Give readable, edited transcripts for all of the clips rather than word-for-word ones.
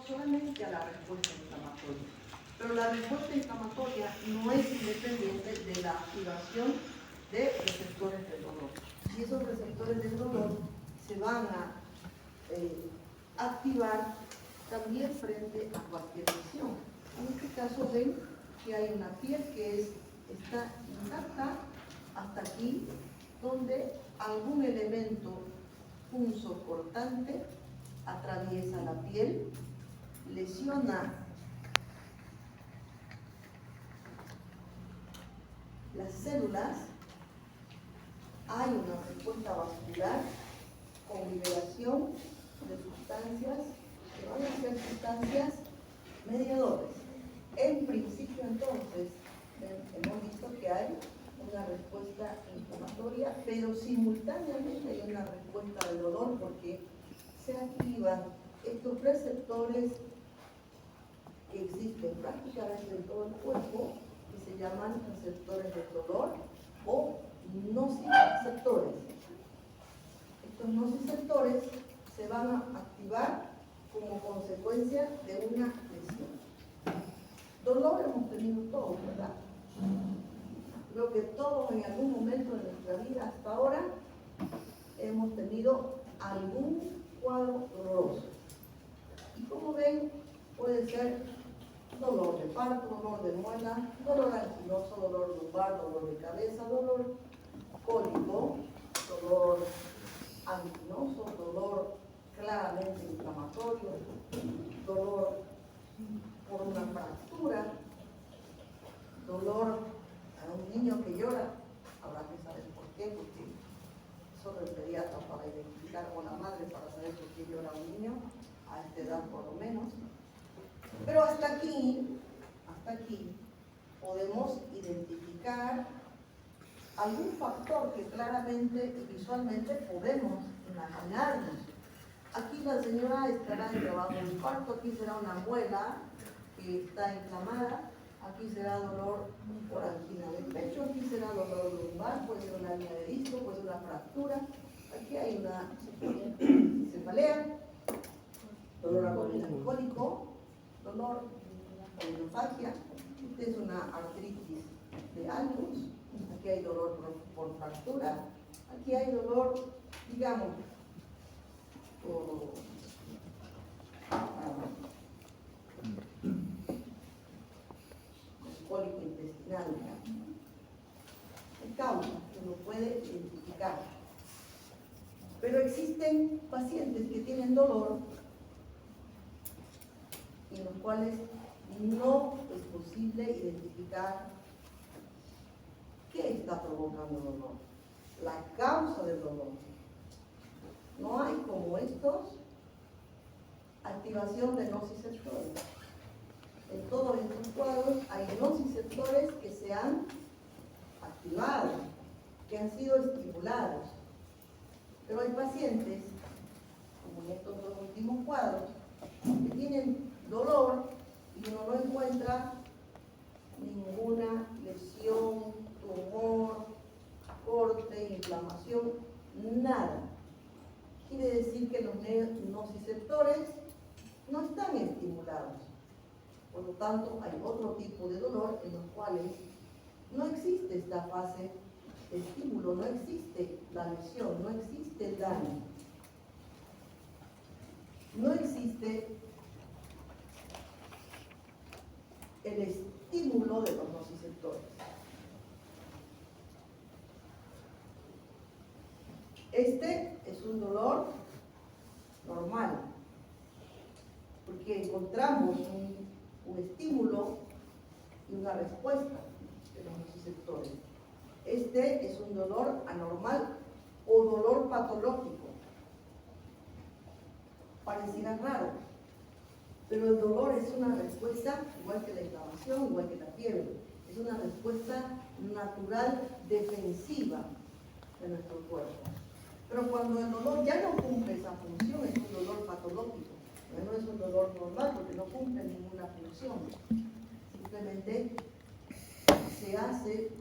solamente a la respuesta inflamatoria. Pero la respuesta inflamatoria no es independiente de la activación de receptores del dolor. Y esos receptores del dolor se van a activar también frente a cualquier lesión. En este caso ven que hay una piel que está intacta hasta aquí, donde algún elemento punzocortante atraviesa la piel, lesiona las células, hay una respuesta vascular con liberación de sustancias que van a ser sustancias mediadores. En principio, entonces, hemos visto que hay una respuesta inflamatoria, pero simultáneamente hay una respuesta de dolor porque se activan estos receptores que existen prácticamente en todo el cuerpo, que se llaman receptores de dolor o nociceptores. Estos nociceptores se van a activar como consecuencia de una lesión. Dolor hemos tenido todos, ¿verdad? Creo que todos en algún momento de nuestra vida hasta ahora hemos tenido algún cuadro doloroso. Y como ven, puede ser dolor de parto, dolor de muela, dolor anquiloso, dolor lumbar, dolor de cabeza, dolor cólico, dolor anquinoso, dolor claramente inflamatorio, dolor por una fractura, dolor a un niño que llora. Habrá que saber por qué, porque solo el pediatra para identificar, o la madre para saber por qué llora un niño, a esta edad por lo menos. Pero hasta aquí podemos identificar algún factor que claramente y visualmente podemos imaginarnos. Aquí la señora estará en trabajo de parto, aquí será una muela que está inflamada, aquí será dolor por angina del pecho, aquí será dolor lumbar, puede ser una hernia de disco, puede ser una fractura, aquí hay una cefalea, dolor abdominal cólico, dolor de neurofagia, esta es una artritis de algus, aquí hay dolor por fractura, aquí hay dolor, digamos, cólico intestinal. Hay causas que uno puede identificar. Pero existen pacientes que tienen dolor en los cuales no es posible identificar qué está provocando dolor, la causa del dolor. No hay como estos activación de nociceptores. En todos estos cuadros hay nociceptores que se han activado, que han sido estimulados. Pero hay pacientes, como en estos dos últimos cuadros, que tienen dolor y uno no encuentra ninguna lesión, tumor, corte, inflamación, nada. Quiere decir que los nociceptores no están estimulados. Por lo tanto, hay otro tipo de dolor en los cuales no existe esta fase de estímulo, no existe la lesión, no existe el daño. No existe el estímulo de los nociceptores. Este es un dolor normal, porque encontramos un estímulo y una respuesta de los nociceptores. Este es un dolor anormal o dolor patológico. Pareciera raro, pero el dolor es una respuesta, igual que la inflamación, igual que la fiebre, es una respuesta natural defensiva de nuestro cuerpo. Pero cuando el dolor ya no cumple esa función, es un dolor patológico. No es un dolor normal porque no cumple ninguna función. Simplemente se hace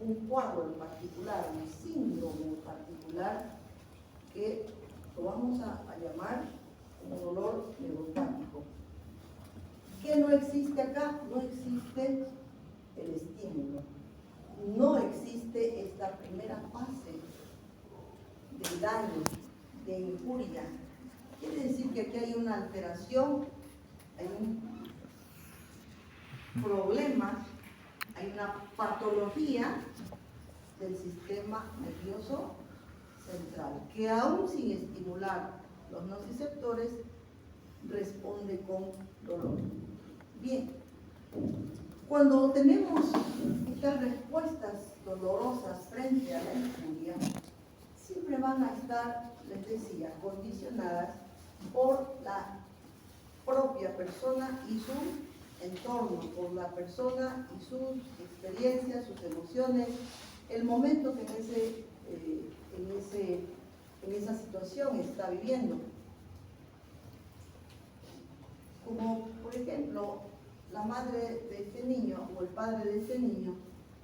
un cuadro en particular, un síndrome en particular, que lo vamos a llamar como dolor neuropático. no existe acá? No existe el estímulo. No existe esta primera fase de daño, de injuria. Quiere decir que aquí hay una alteración, hay un problema, hay una patología del sistema nervioso central, que aún sin estimular los nociceptores, responde con dolor. Bien, cuando tenemos estas respuestas dolorosas frente a la injuria, siempre van a estar, les decía, condicionadas por la propia persona y su entorno, por la persona y sus experiencias, sus emociones, el momento que en esa situación está viviendo. Como por ejemplo, la madre de este niño o el padre de este niño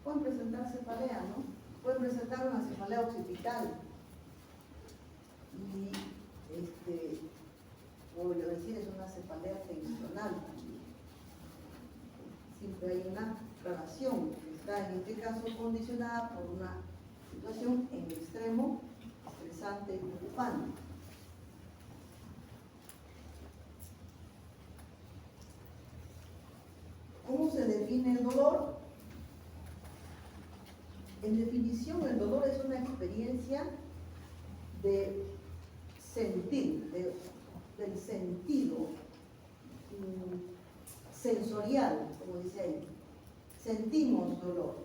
pueden presentar cefalea, ¿no? Pueden presentar una cefalea occipital. Y voy a decir, es una cefalea tensional. Siempre hay una relación que está en este caso condicionada por una situación en extremo estresante y preocupante. ¿Cómo se define el dolor? En definición, el dolor es una experiencia de sentir, del sentido sensorial, como dice ahí. Sentimos dolor.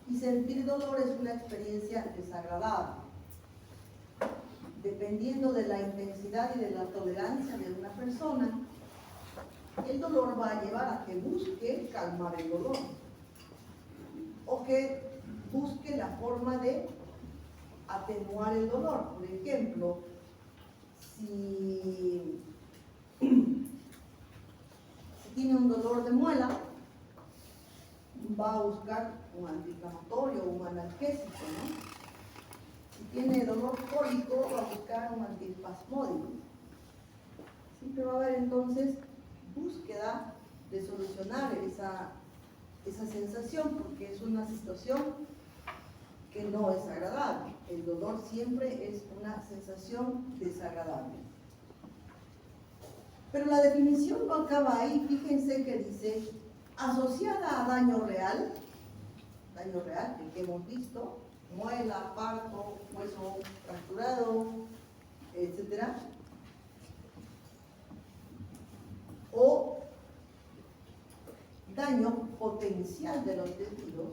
Y sentir dolor es una experiencia desagradable. Dependiendo de la intensidad y de la tolerancia de una persona, el dolor va a llevar a que busque calmar el dolor o que busque la forma de atenuar el dolor. Por ejemplo, si tiene un dolor de muela, va a buscar un antiinflamatorio o un analgésico, ¿no? Si tiene dolor cólico, va a buscar un antiespasmódico. Siempre va a haber entonces búsqueda de solucionar esa sensación, porque es una situación que no es agradable. El dolor siempre es una sensación desagradable. Pero la definición no acaba ahí. Fíjense que dice, asociada a daño real, el que hemos visto, muela, parto, hueso fracturado, etc. O daño potencial de los tejidos,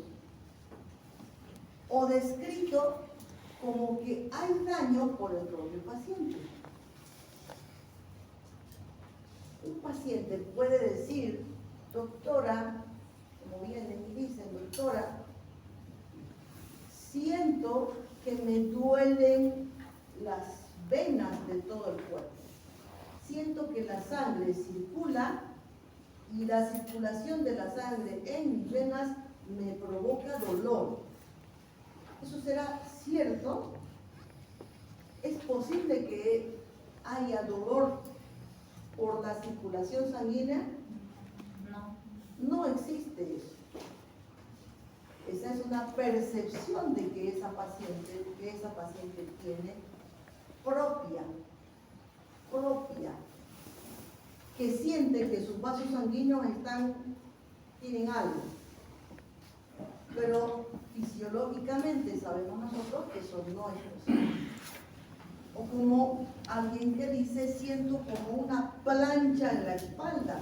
o descrito como que hay daño por el propio paciente. Un paciente puede decir, doctora, como vienen y dicen, doctora, siento que me duelen las venas de todo el cuerpo. Siento que la sangre circula y la circulación de la sangre en mis venas me provoca dolor. ¿Eso será cierto? ¿Es posible que haya dolor por la circulación sanguínea? No existe eso. Esa es una percepción de que esa paciente tiene propia, que siente que sus vasos sanguíneos tienen algo. Pero fisiológicamente sabemos nosotros que eso no es posible. O como alguien que dice, siento como una plancha en la espalda,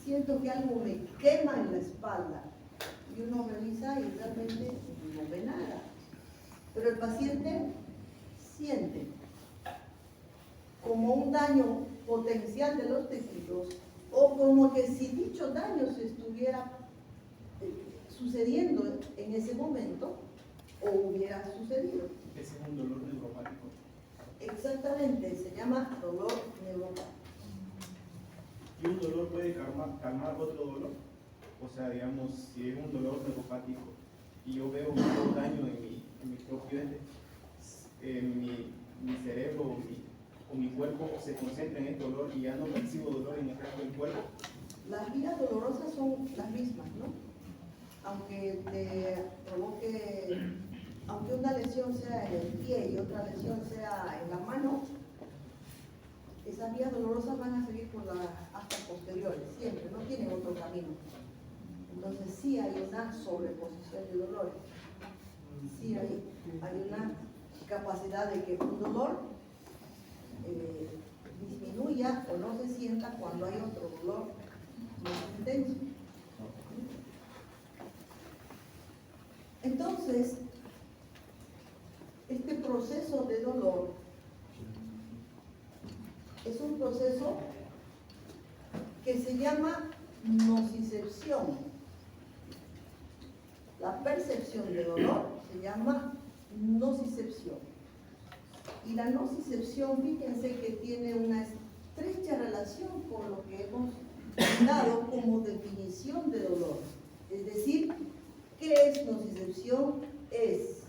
siento que algo me quema en la espalda. Y uno revisa y realmente no ve nada. Pero el paciente siente como un daño potencial de los tejidos, o como que si dicho daño se estuviera sucediendo en ese momento, o hubiera sucedido. Ese es un dolor neuropático. Exactamente, se llama dolor neuropático. ¿Y un dolor puede calmar otro dolor? O sea, digamos, si es un dolor neuropático y yo veo un daño en mi propio mi cerebro o mi cuerpo se concentra en el dolor y ya no percibo dolor en el resto del cuerpo, Las vías dolorosas son las mismas, ¿no? Aunque te provoque, aunque una lesión sea en el pie y otra lesión sea en la mano, esas vías dolorosas van a seguir por las astas posteriores, siempre, no tienen otro camino. Entonces sí hay una sobreposición de dolores, sí hay una capacidad de que un dolor disminuya o no se sienta cuando hay otro dolor más intenso. Entonces, este proceso de dolor es un proceso que se llama nocicepción. La percepción de dolor se llama nocicepción. Y la nocicepción, fíjense que tiene una estrecha relación con lo que hemos dado como definición de dolor. Es decir, ¿qué es nocicepción? Es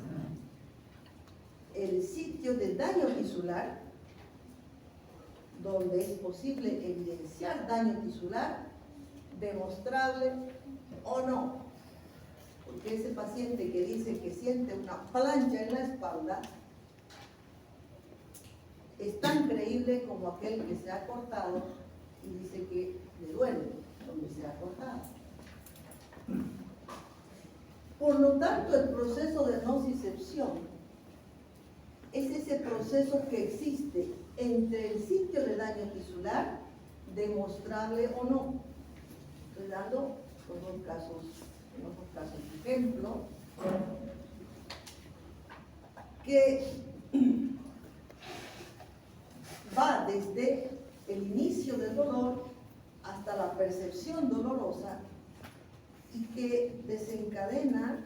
el sitio de daño tisular donde es posible evidenciar daño tisular, demostrable o no. Porque ese paciente que dice que siente una plancha en la espalda es tan creíble como aquel que se ha cortado y dice que le duele donde se ha cortado. Por lo tanto, el proceso de nocicepción es ese proceso que existe entre el sitio de daño tisular, demostrable o no. Estoy dando en otros casos ejemplo, que va desde el inicio del dolor hasta la percepción dolorosa y que desencadena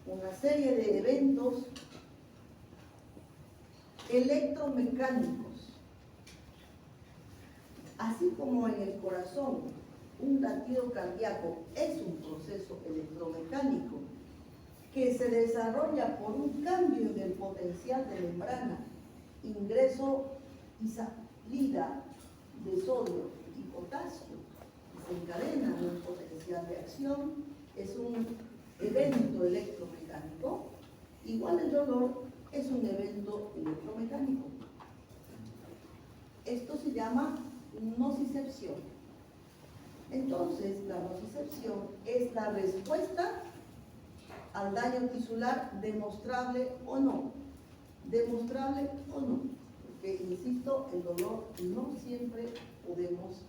una serie de eventos electromecánicos. Así como en el corazón un latido cardíaco es un proceso electromecánico que se desarrolla por un cambio en el potencial de membrana, ingreso y salida de sodio y potasio, desencadena un potencial de acción, es un evento electromecánico. Igual el dolor es un evento electromecánico. Esto se llama nocicepción. Entonces, la nocicepción es la respuesta al daño tisular, demostrable o no. Demostrable o no. Porque, insisto, el dolor no siempre podemos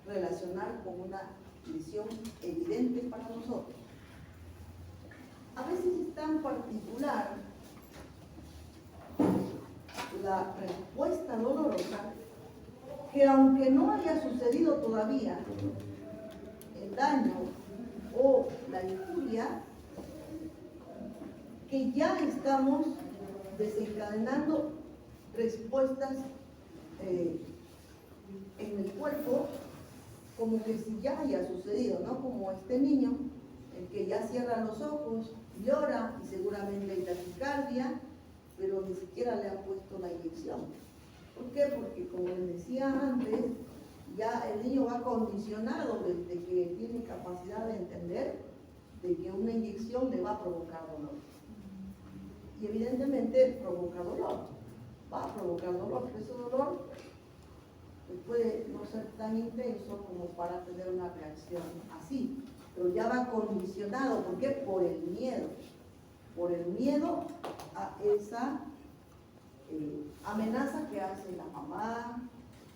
relacionar con una lesión evidente para nosotros. A veces es tan particular la respuesta dolorosa que aunque no haya sucedido todavía el daño o la injuria, que ya estamos desencadenando respuestas en el cuerpo como que si ya haya sucedido, ¿no? Como este niño, el que ya cierra los ojos, llora y seguramente hay taquicardia, pero ni siquiera le han puesto la inyección. ¿Por qué? Porque como les decía antes, ya el niño va condicionado desde que tiene capacidad de entender de que una inyección le va a provocar dolor. Y evidentemente provoca dolor, va a provocar dolor, pero ese dolor puede no ser tan intenso como para tener una reacción así, pero ya va condicionado. ¿Por qué? Por el miedo a esa amenaza que hace la mamá,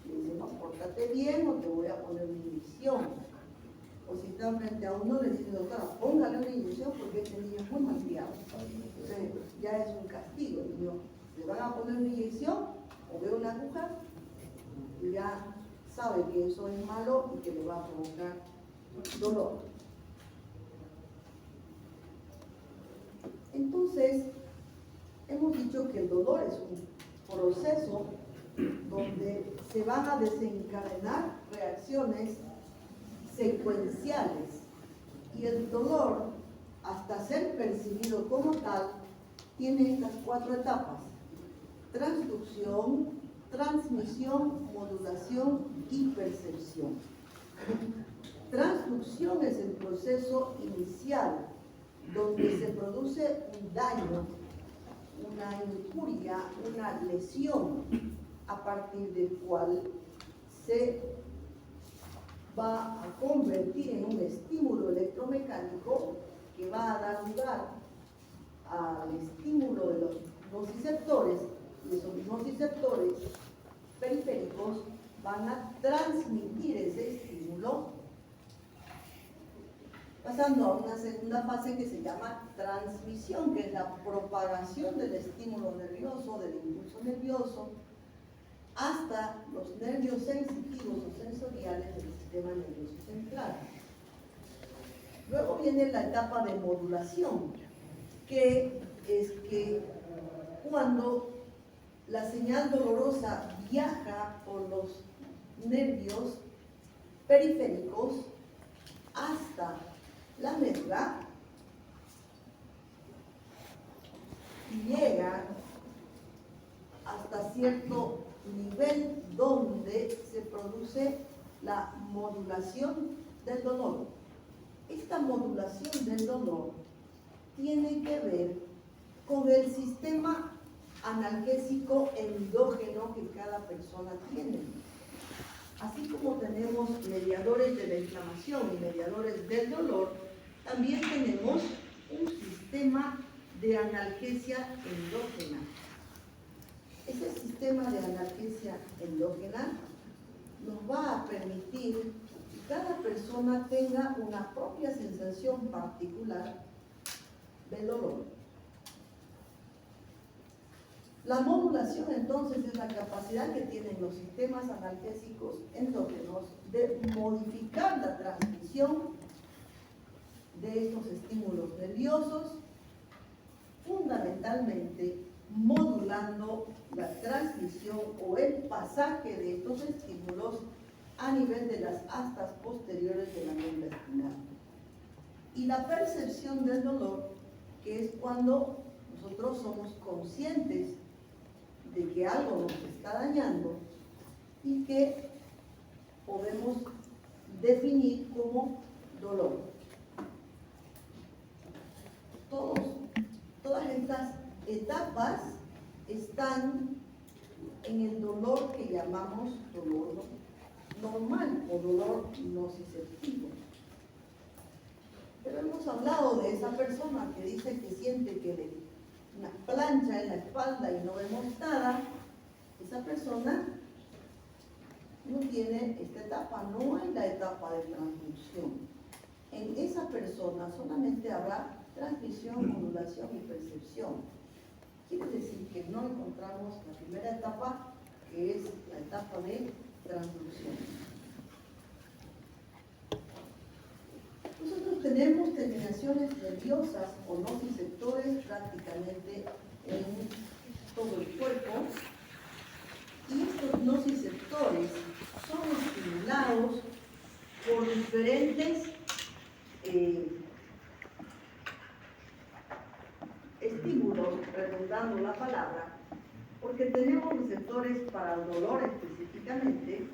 le dice, no, pórtate bien o te voy a poner una inyección. O si está frente a uno, le dice, doctora, póngale una inyección porque este niño es muy malcriado. Entonces ya es un castigo. El niño le van a poner una inyección o ve una aguja y ya sabe que eso es malo y que le va a provocar dolor. Entonces, hemos dicho que el dolor es un proceso donde se van a desencadenar reacciones secuenciales y el dolor, hasta ser percibido como tal, tiene estas 4 etapas: transducción, transmisión, modulación y percepción. Transducción es el proceso inicial donde se produce un daño, una injuria, una lesión, a partir del cual se va a convertir en un estímulo electromecánico que va a dar lugar al estímulo de los nociceptores, y esos nociceptores periféricos van a transmitir ese estímulo, pasando a una segunda fase que se llama transmisión, que es la propagación del estímulo nervioso, del impulso nervioso, hasta los nervios sensitivos o sensoriales del sistema nervioso central. Luego viene la etapa de modulación, que es que cuando la señal dolorosa viaja por los nervios periféricos hasta la médula, llega hasta cierto nivel donde se produce la modulación del dolor. Esta modulación del dolor tiene que ver con el sistema analgésico endógeno que cada persona tiene. Así como tenemos mediadores de la inflamación y mediadores del dolor, también tenemos un sistema de analgesia endógena. Ese sistema de analgesia endógena nos va a permitir que cada persona tenga una propia sensación particular del dolor. La modulación entonces es la capacidad que tienen los sistemas analgésicos endógenos de modificar la transmisión de estos estímulos nerviosos, fundamentalmente modulando la transmisión o el pasaje de estos estímulos a nivel de las astas posteriores de la médula espinal. Y la percepción del dolor, que es cuando nosotros somos conscientes de que algo nos está dañando y que podemos definir como dolor. Todas estas etapas están en el dolor que llamamos dolor normal o dolor nociceptivo. Pero hemos hablado de esa persona que dice que siente que le una plancha en la espalda y no vemos nada. Esa persona no tiene esta etapa, no hay la etapa de transducción. En esa persona solamente habrá transmisión, modulación y percepción. Quiere decir que no encontramos la primera etapa, que es la etapa de transducción. Nosotros tenemos terminaciones nerviosas o nociceptores prácticamente en todo el cuerpo, y estos nociceptores son estimulados por diferentes estímulos, redundando la palabra, porque tenemos receptores para el dolor específicamente,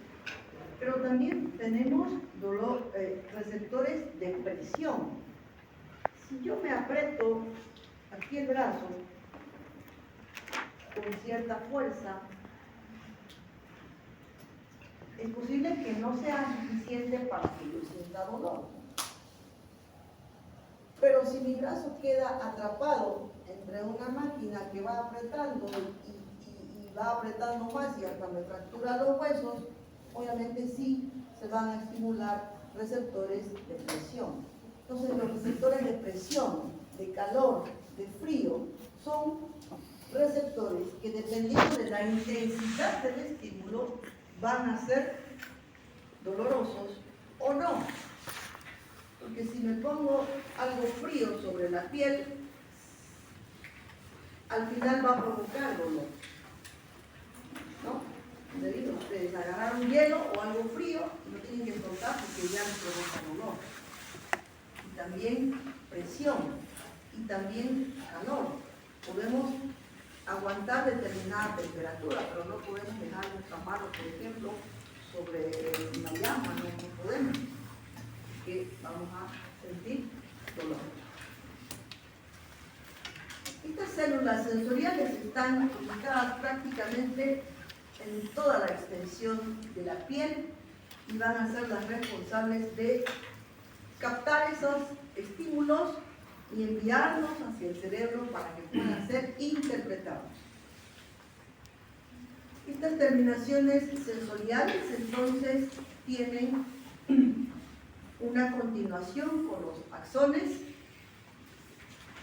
pero también tenemos receptores de presión. Si yo me aprieto aquí el brazo con cierta fuerza, es posible que no sea suficiente para que yo sienta dolor. Pero si mi brazo queda atrapado entre una máquina que va apretando y va apretando más y hasta me fractura los huesos, obviamente sí se van a estimular receptores de presión. Entonces los receptores de presión, de calor, de frío, son receptores que dependiendo de la intensidad del estímulo van a ser dolorosos o no. Porque si me pongo algo frío sobre la piel, al final va a provocar dolor, ¿no? Debido a ustedes agarrar un hielo o algo frío, lo tienen que soltar porque ya les provoca dolor. Y también presión, y también calor. Podemos aguantar determinada temperatura, pero no podemos dejar nuestra mano, por ejemplo, sobre una llama, no podemos, porque vamos a sentir dolor. Estas células sensoriales están ubicadas prácticamente en toda la extensión de la piel y van a ser las responsables de captar esos estímulos y enviarlos hacia el cerebro para que puedan ser interpretados. Estas terminaciones sensoriales entonces tienen una continuación con los axones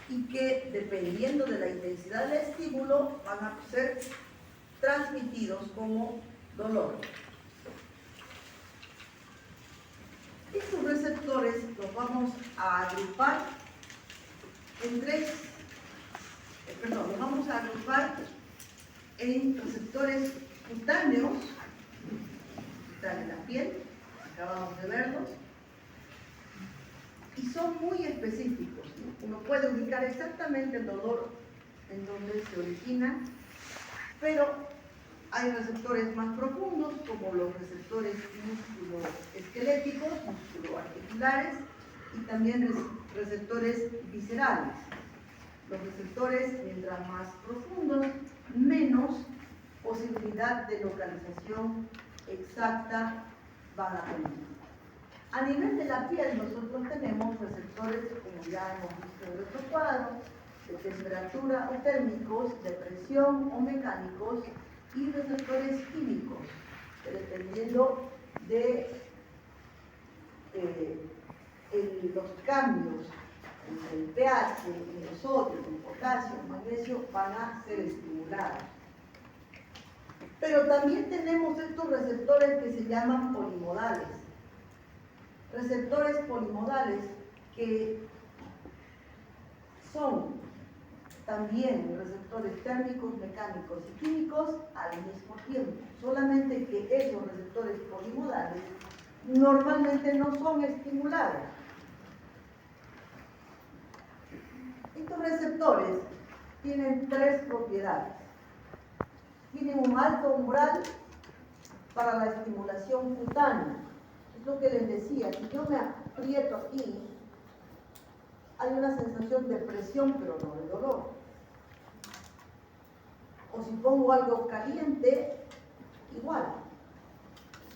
y que dependiendo de la intensidad del estímulo van a ser transmitidos como dolor. Estos receptores los vamos a agrupar en receptores cutáneos, están en la piel, acabamos de verlos, y son muy específicos, ¿no? Uno puede ubicar exactamente el dolor en donde se origina, pero hay receptores más profundos, como los receptores musculoesqueléticos, musculoarticulares, y también receptores viscerales. Los receptores, mientras más profundos, menos posibilidad de localización exacta van a tener. A nivel de la piel, nosotros tenemos receptores, como ya hemos visto en nuestro cuadro, de temperatura o térmicos, de presión o mecánicos, y receptores químicos, que dependiendo de los cambios entre el pH, el sodio, el potasio, el magnesio, van a ser estimulados. Pero también tenemos estos receptores que se llaman polimodales. Receptores polimodales que son también receptores térmicos, mecánicos y químicos al mismo tiempo. Solamente que esos receptores polimodales normalmente no son estimulados. Estos receptores tienen tres propiedades. Tienen un alto umbral para la estimulación cutánea. Es lo que les decía, si yo me aprieto aquí, hay una sensación de presión, pero no de dolor. O si pongo algo caliente, igual.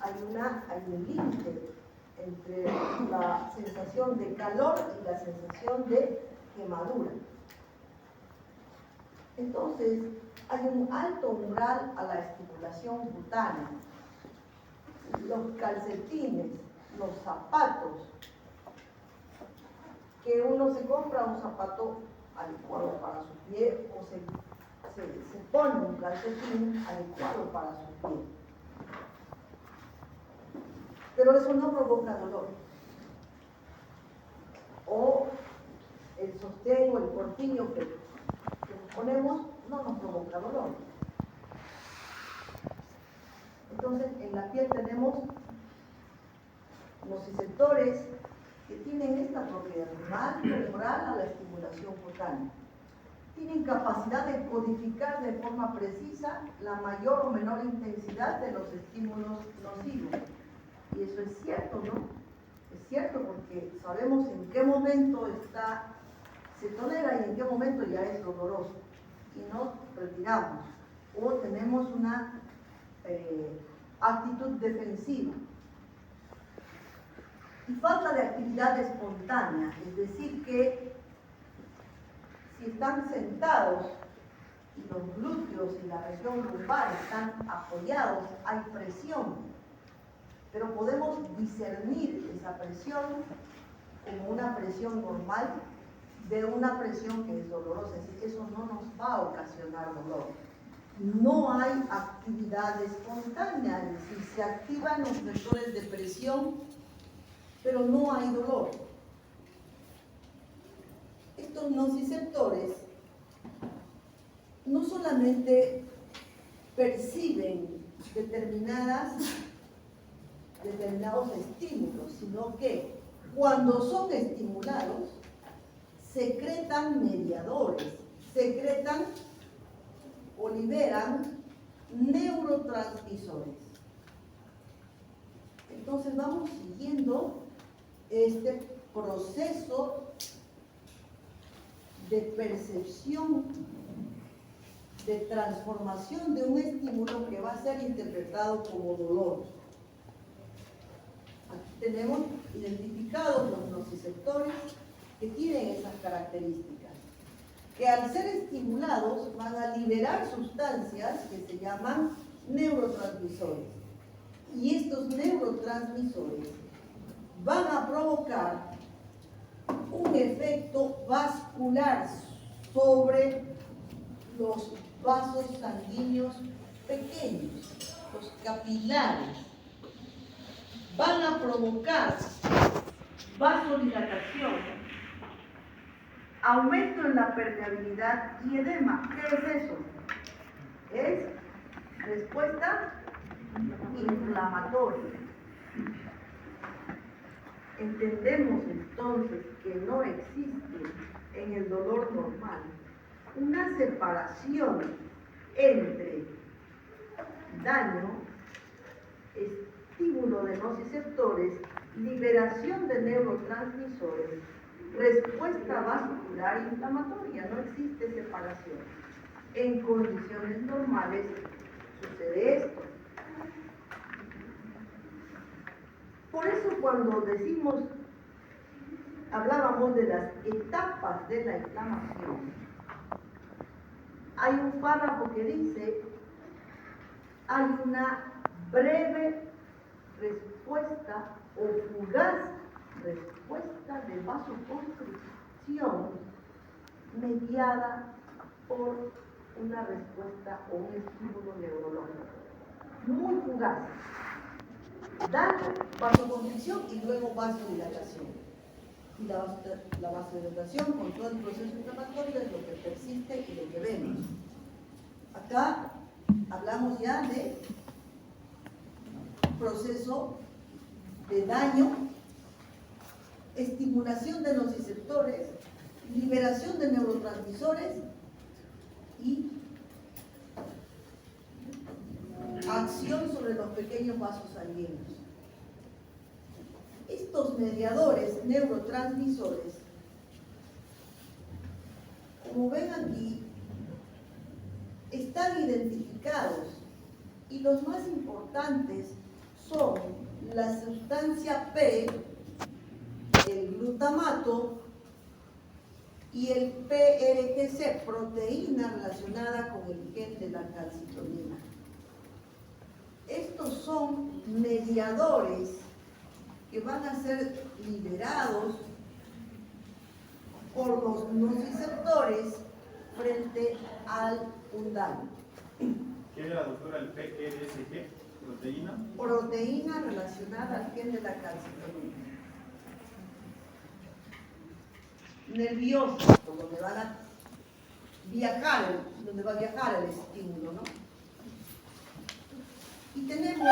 Hay un límite entre la sensación de calor y la sensación de quemadura. Entonces, hay un alto umbral a la estimulación cutánea. Los calcetines, los zapatos, que uno se compra un zapato adecuado para su pie o se pone un calcetín adecuado para su pie. Pero eso no provoca dolor. O el sostén o el corpiño que nos ponemos no nos provoca dolor. Entonces, en la piel tenemos los receptores que tienen esta propiedad, más temporal a la estimulación cutánea. Tienen capacidad de codificar de forma precisa la mayor o menor intensidad de los estímulos nocivos. Y eso es cierto, ¿no? Es cierto porque sabemos en qué momento se tolera y en qué momento ya es doloroso. Y nos retiramos. O tenemos una actitud defensiva. Y falta de actividad espontánea, es decir que si están sentados y los glúteos y la región lumbar están apoyados, hay presión, pero podemos discernir esa presión como una presión normal de una presión que es dolorosa, es decir, eso no nos va a ocasionar dolor. No hay actividad espontánea, es decir, se activan los vectores de presión, pero no hay dolor. Estos nociceptores no solamente perciben determinados estímulos, sino que cuando son estimulados, secretan mediadores, secretan o liberan neurotransmisores. Entonces vamos siguiendo este proceso de percepción, de transformación de un estímulo que va a ser interpretado como dolor. Aquí tenemos identificados los nociceptores que tienen esas características, que al ser estimulados van a liberar sustancias que se llaman neurotransmisores. Y estos neurotransmisores van a provocar un efecto vascular sobre los vasos sanguíneos pequeños, los capilares. Van a provocar vasodilatación, aumento en la permeabilidad y edema. ¿Qué es eso? Es respuesta inflamatoria. Entendemos entonces que no existe en el dolor normal una separación entre daño, estímulo de nociceptores, liberación de neurotransmisores, respuesta vascular inflamatoria. No existe separación. En condiciones normales sucede esto. Por eso cuando decimos, hablábamos de las etapas de la inflamación, hay un párrafo que dice, hay una breve respuesta o fugaz respuesta de vasoconstricción mediada por una respuesta o un estímulo neurológico. Muy fugaz. Daño, vasoconstricción y luego vasodilatación. Y la vasodilatación con todo el proceso inflamatorio es lo que persiste y lo que vemos. Acá hablamos ya de proceso de daño, estimulación de nociceptores, liberación de neurotransmisores y acción sobre los pequeños vasos sanguíneos. Estos mediadores neurotransmisores, como ven aquí, están identificados y los más importantes son la sustancia P, el glutamato y el PRGC, proteína relacionada con el gen de la calcitonina. Estos son mediadores que van a ser liberados por los nociceptores frente al daño. ¿Qué era, doctora, el PRSG? ¿Proteína? Proteína relacionada al gen de la calcitonina. Nerviosos, donde van a viajar, donde va a viajar el estímulo, ¿no? Y tenemos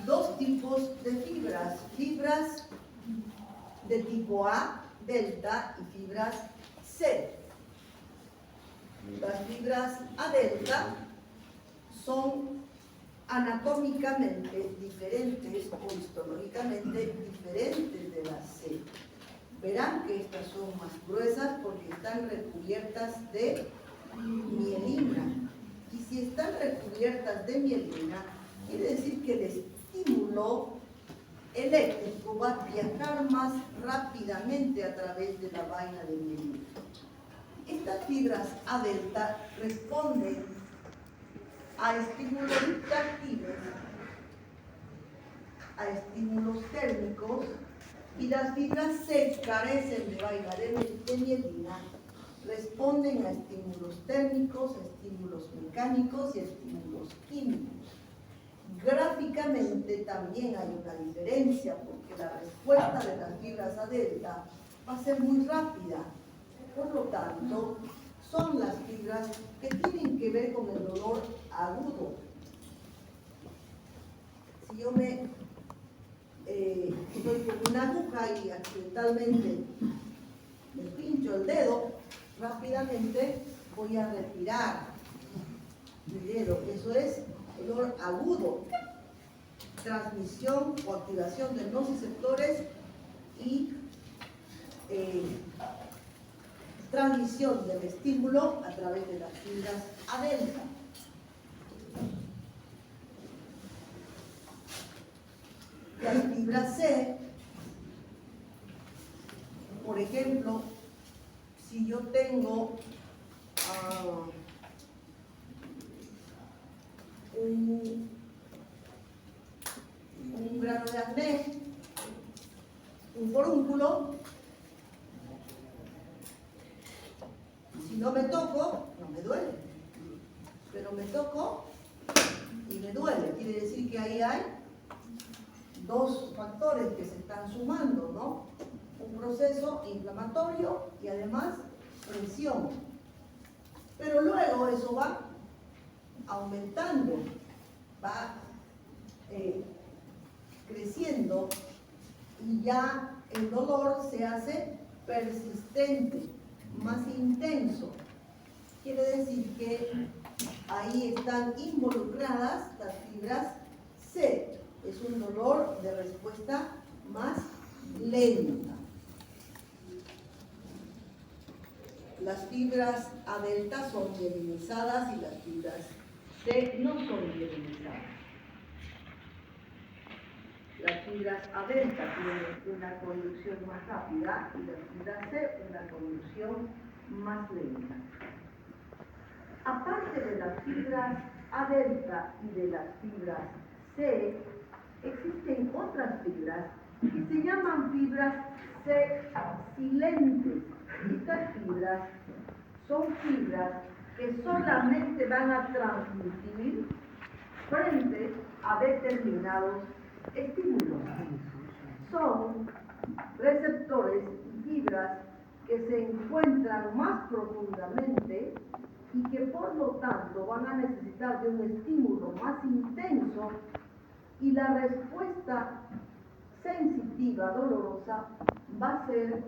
dos tipos de fibras, fibras de tipo A, delta, y fibras C. Las fibras A delta son anatómicamente diferentes o histológicamente diferentes de las C. Verán que estas son más gruesas porque están recubiertas de mielina. Y si están recubiertas de mielina, quiere decir que el estímulo eléctrico va a viajar más rápidamente a través de la vaina de mielina. Estas fibras A delta responden a estímulos táctiles, a estímulos térmicos, y las fibras C carecen de vaina de mielina, responden a estímulos térmicos, a estímulos mecánicos y a estímulos químicos. Gráficamente también hay una diferencia porque la respuesta de las fibras A delta va a ser muy rápida. Por lo tanto, son las fibras que tienen que ver con el dolor agudo. Si yo me estoy con una aguja y accidentalmente me pincho el dedo, rápidamente voy a retirar. Me dinero, eso es dolor agudo, transmisión o activación de nociceptores y transmisión del estímulo a través de las fibras A delta. Las fibras C, por ejemplo, si yo tengo un grano de acné, un forúnculo, si no me toco, no me duele, pero me toco y me duele. Quiere decir que ahí hay dos factores que se están sumando, ¿no? Un proceso inflamatorio y además presión. Pero luego eso va aumentando, va creciendo y ya el dolor se hace persistente, más intenso. Quiere decir que ahí están involucradas las fibras C. Es un dolor de respuesta más lenta. Las fibras A delta son mielinizadas y las fibras C no son mielinizadas. Las fibras A delta tienen una conducción más rápida y las fibras C una conducción más lenta. Aparte de las fibras A delta y de las fibras C, existen otras fibras que se llaman fibras C silentes. Estas fibras son fibras que solamente van a transmitir frente a determinados estímulos. Son receptores y fibras que se encuentran más profundamente y que por lo tanto van a necesitar de un estímulo más intenso y la respuesta sensitiva dolorosa va a ser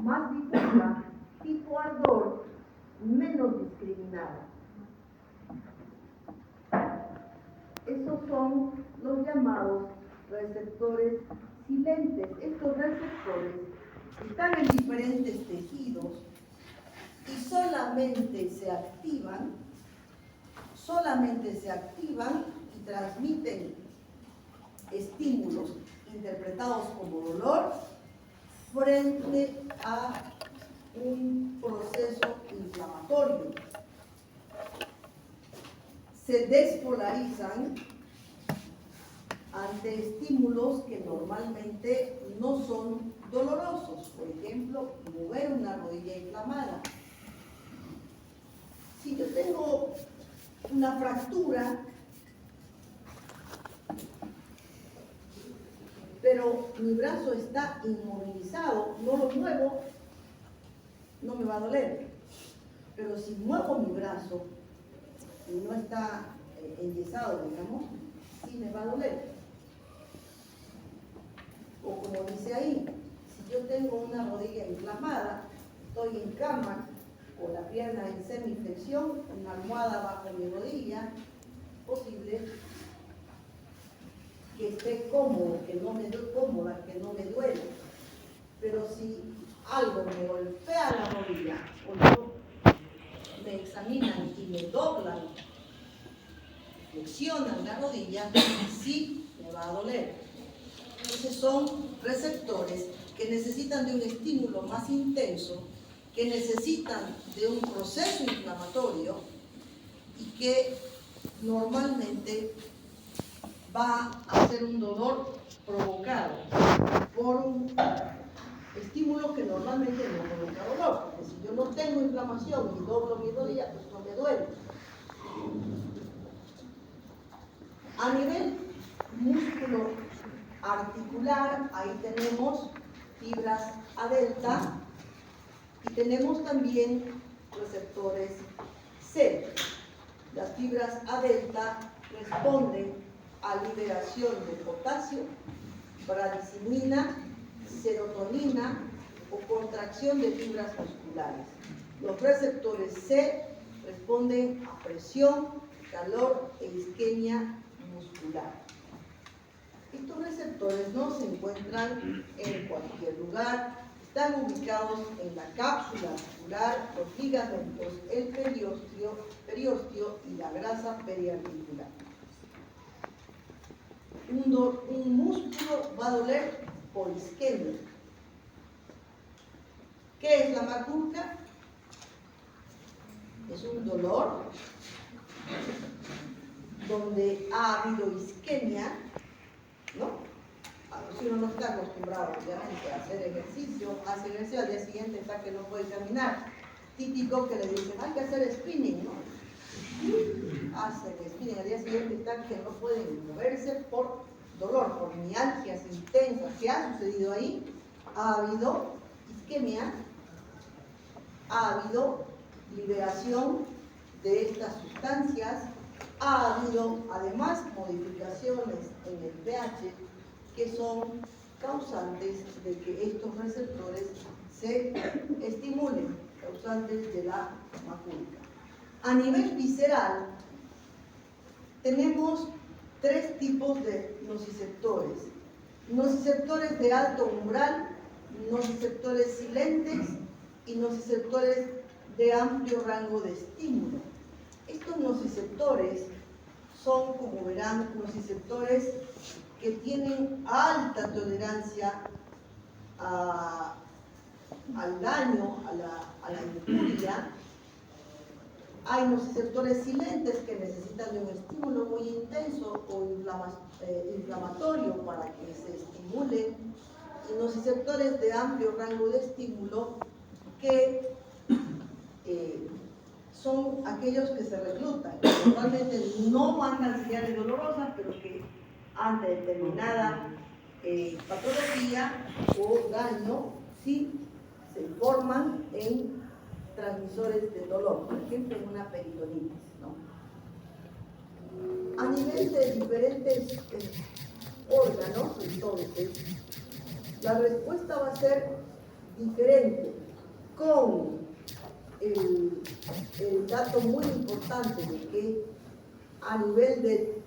más difusa, tipo ardor, menos discriminada. Esos son los llamados receptores silentes. Estos receptores están en diferentes tejidos y solamente se activan y transmiten estímulos interpretados como dolor frente a un proceso inflamatorio. Se despolarizan ante estímulos que normalmente no son dolorosos. Por ejemplo, mover una rodilla inflamada. Si yo tengo una fractura, pero mi brazo está inmovilizado, no lo muevo, no me va a doler. Pero si muevo mi brazo y no está enyesado, digamos, sí me va a doler. O como dice ahí, si yo tengo una rodilla inflamada, estoy en cama con la pierna en semiflexión, una almohada bajo mi rodilla, posible que esté cómodo, que no me cómoda, que no me duele. Pero si algo me golpea la rodilla o no, me examinan y me doblan, flexionan la rodilla, sí me va a doler. Entonces son receptores que necesitan de un estímulo más intenso, que necesitan de un proceso inflamatorio y que normalmente va a ser un dolor provocado por un estímulo que normalmente no provoca dolor, porque si yo no tengo inflamación y doblo mi rodilla, pues no me duele. A nivel músculo articular, ahí tenemos fibras A delta y tenemos también receptores C. Las fibras A delta responden a liberación de potasio, bradicinina, serotonina o contracción de fibras musculares. Los receptores C responden a presión, calor e isquemia muscular. Estos receptores no se encuentran en cualquier lugar, están ubicados en la cápsula muscular, los ligamentos, el periósteo y la grasa periarticular. Un músculo va a doler por isquemia. ¿Qué es la macurca? Es un dolor donde ha habido isquemia, ¿no? Si uno no está acostumbrado, obviamente, a hacer ejercicio, hace ejercicio, al día siguiente está que no puede caminar. Típico que le dicen, hay que hacer spinning, ¿no? Hacen spinning, al día siguiente está que no pueden moverse por dolor, por mialgias intensas. ¿Qué ha sucedido ahí? Ha habido isquemia, ha habido liberación de estas sustancias, ha habido además modificaciones en el pH que son causantes de que estos receptores se estimulen, causantes de la macurca. A nivel visceral, tenemos tres tipos de nociceptores. Nociceptores de alto umbral, nociceptores silentes y nociceptores de amplio rango de estímulo. Estos nociceptores son, como verán, nociceptores que tienen alta tolerancia al daño, a la injuria. Hay nociceptores silentes que necesitan de un estímulo muy intenso o inflamatorio para que se estimulen, y nociceptores de amplio rango de estímulo que son aquellos que se reclutan, que normalmente no mandan señales dolorosas, pero que ante determinada patología o daño sí se forman en transmisores de dolor, por ejemplo en una peritonitis, ¿no? A nivel de diferentes órganos, entonces, la respuesta va a ser diferente, con el dato muy importante de que a nivel de